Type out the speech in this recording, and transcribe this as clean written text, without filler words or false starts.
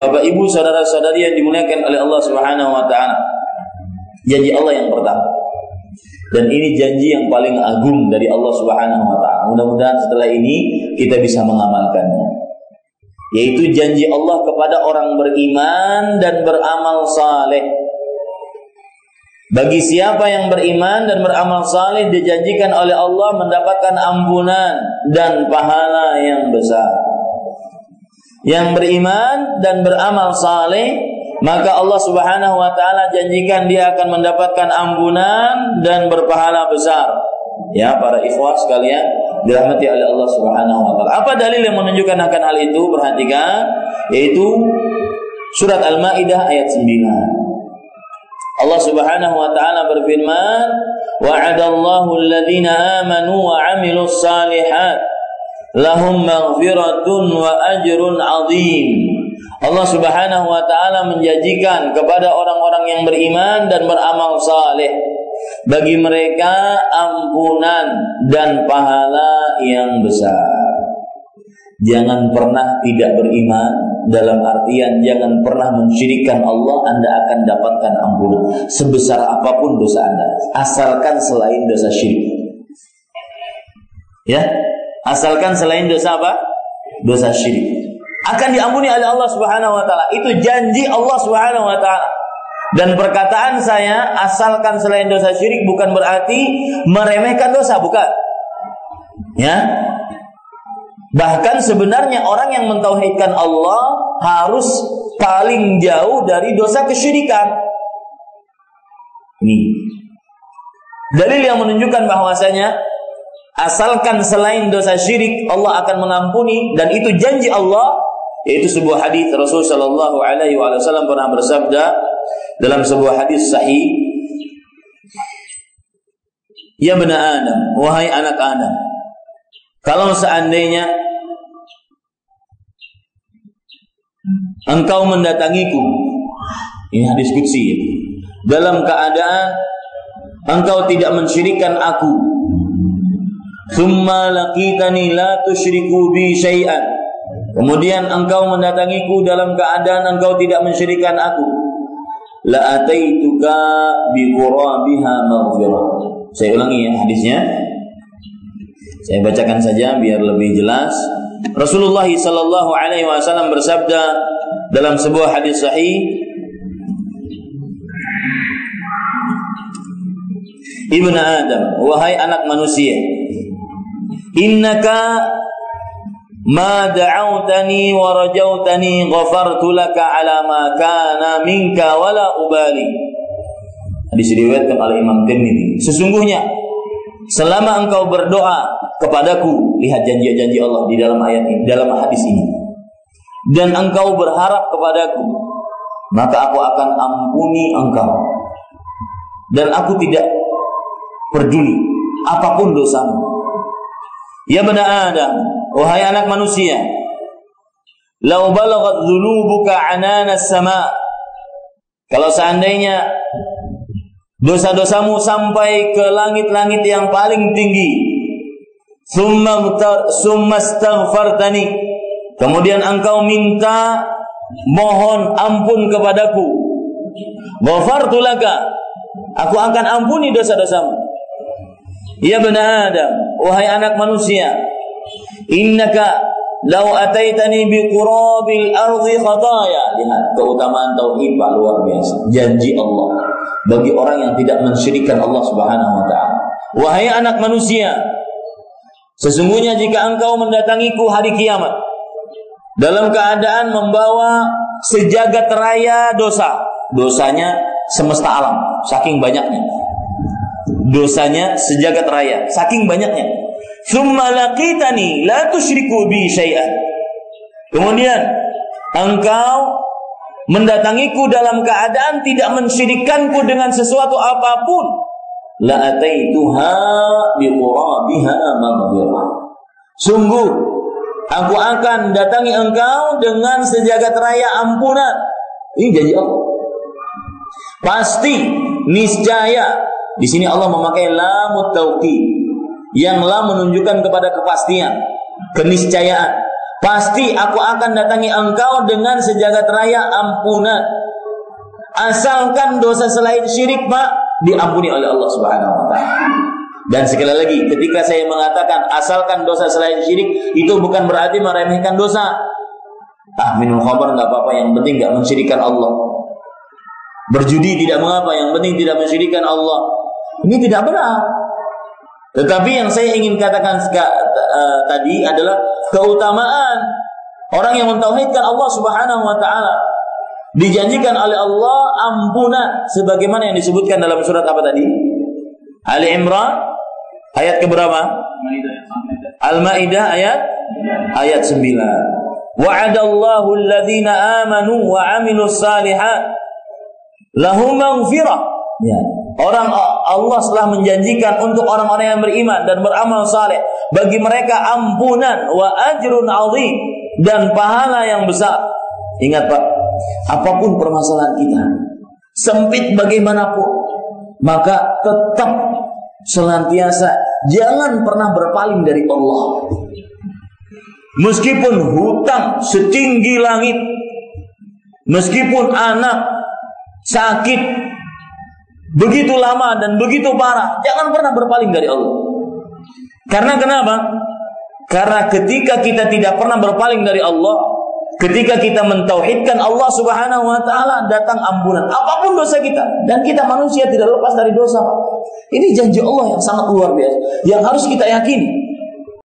Bapak Ibu saudara-saudari yang dimuliakan oleh Allah Subhanahu wa taala. Janji Allah yang pertama. Dan ini janji yang paling agung dari Allah Subhanahu wa taala. Mudah-mudahan setelah ini kita bisa mengamalkannya. Yaitu janji Allah kepada orang beriman dan beramal saleh. Bagi siapa yang beriman dan beramal saleh, dijanjikan oleh Allah mendapatkan ampunan dan pahala yang besar. Yang beriman dan beramal saleh, maka Allah Subhanahu wa taala janjikan dia akan mendapatkan ampunan dan berpahala besar. Ya, para ikhwah sekalian, dirahmati oleh Allah Subhanahu wa taala. Apa dalil yang menunjukkan akan hal itu? Perhatikan, yaitu surat Al-Maidah ayat 9. Allah Subhanahu wa taala berfirman, "Wa'adallahu alladhina amanu wa 'amilus shalihat lahum maghfiratun wa ajrun 'azim." Allah Subhanahu wa taala menjanjikan kepada orang-orang yang beriman dan beramal saleh, bagi mereka ampunan dan pahala yang besar. Jangan pernah tidak beriman, dalam artian jangan pernah mensyirikkan Allah, Anda akan dapatkan ampunan sebesar apapun dosa Anda, asalkan selain dosa syirik. Ya, asalkan selain dosa apa? Dosa syirik. Akan diampuni oleh Allah Subhanahu wa taala. Itu janji Allah Subhanahu wa taala. Dan perkataan saya asalkan selain dosa syirik bukan berarti meremehkan dosa, bukan. Ya. Bahkan sebenarnya orang yang mentauhidkan Allah harus paling jauh dari dosa kesyirikan. Ini dalil yang menunjukkan bahwasanya asalkan selain dosa syirik Allah akan mengampuni, dan itu janji Allah. Yaitu sebuah hadis Rasul sallallahu alaihi wasallam pernah bersabda dalam sebuah hadis sahih, "Ya bani Adam, wahai anak Adam, kalau seandainya engkau mendatangiku," ini hadis qudsi, "dalam keadaan engkau tidak mensyirikkan aku, tsumma laqitani la tusyriku bi syai'an," kemudian engkau mendatangiku dalam keadaan engkau tidak mensyirikkan aku, "la ataituka bi qurabiha maghfirah." Saya ulangi ya hadisnya. Saya bacakan saja biar lebih jelas. Rasulullah sallallahu alaihi wasallam bersabda dalam sebuah hadis sahih, "Ibnu Adam, wahai anak manusia, innaka ma da'autani wa rajautani ghafartu laka ala ma kana minka wala ubali." Hadis diriwayatkan oleh Imam Tirmidzi. Sesungguhnya selama engkau berdoa kepadaku, lihat janji-janji Allah di dalam ayat ini, dalam hadis ini, dan engkau berharap kepadaku, maka aku akan ampuni engkau, dan aku tidak peduli apapun dosamu. Ya bani Adam, wahai anak manusia, lau balaghat dzunubuka anana sama, kalau seandainya dosa-dosamu sampai ke langit-langit yang paling tinggi, summa astaghfartani, kemudian engkau minta mohon ampun kepadaku, ghafartu laka, aku akan ampuni dosa-dosamu. Ya bani Adam, wahai anak manusia, innaka law ataitani bi qurabil ardi khataya. Lihat keutamaan tauhid Pak, luar biasa. Janji Allah bagi orang yang tidak mensyirikkan Allah Subhanahu wa taala. Wahai anak manusia, sesungguhnya jika engkau mendatangiku hari kiamat dalam keadaan membawa sejagat raya dosa, dosanya semesta alam, saking banyaknya. Dosanya sejagat raya, saking banyaknya. Tsumma laqitani la tusyriku bi syai'an. Kemudian engkau mendatangiku dalam keadaan tidak mensyirikkanku dengan sesuatu apapun, la ataituha bi qurabiha maghfirah. Sungguh aku akan datangi engkau dengan sejagat raya ampunan. Ini janji Allah. Pasti, niscaya. Di sini Allah memakai lamut tauqid, yang lam menunjukkan kepada kepastian, keniscayaan. Pasti aku akan datangi engkau dengan sejagat raya ampunan. Asalkan dosa selain syirik, Pak, diampuni oleh Allah Subhanahu wa taala. Dan sekali lagi, ketika saya mengatakan asalkan dosa selain syirik, itu bukan berarti meremehkan dosa. Minum khamr enggak apa-apa, yang penting enggak mensyirikkan Allah. Berjudi tidak mengapa, yang penting tidak mensyirikkan Allah. Ini tidak benar. Tetapi yang saya ingin katakan tadi adalah keutamaan orang yang mentauhidkan Allah Subhanahu wa taala. Dijanjikan oleh Allah ampunan sebagaimana yang disebutkan dalam surat apa tadi? Ali Imran ayat keberapa? Al-Maidah ayat 9. Wa'adallahu alladhina amanu wa 'amilus shalihat lahum maghfirah. Ya. Allah telah menjanjikan untuk orang-orang yang beriman dan beramal saleh, bagi mereka ampunan wa ajrun 'azim, dan pahala yang besar. Ingat, Pak, apapun permasalahan kita, sempit bagaimanapun, maka tetap senantiasa jangan pernah berpaling dari Allah. Meskipun hutang setinggi langit, meskipun anak sakit begitu lama dan begitu parah, jangan pernah berpaling dari Allah. Karena kenapa? Karena ketika kita tidak pernah berpaling dari Allah, ketika kita mentauhidkan Allah Subhanahu wa taala, datang ampunan apapun dosa kita. Dan kita manusia tidak lepas dari dosa, Pak. Ini janji Allah yang sangat luar biasa, yang harus kita yakini.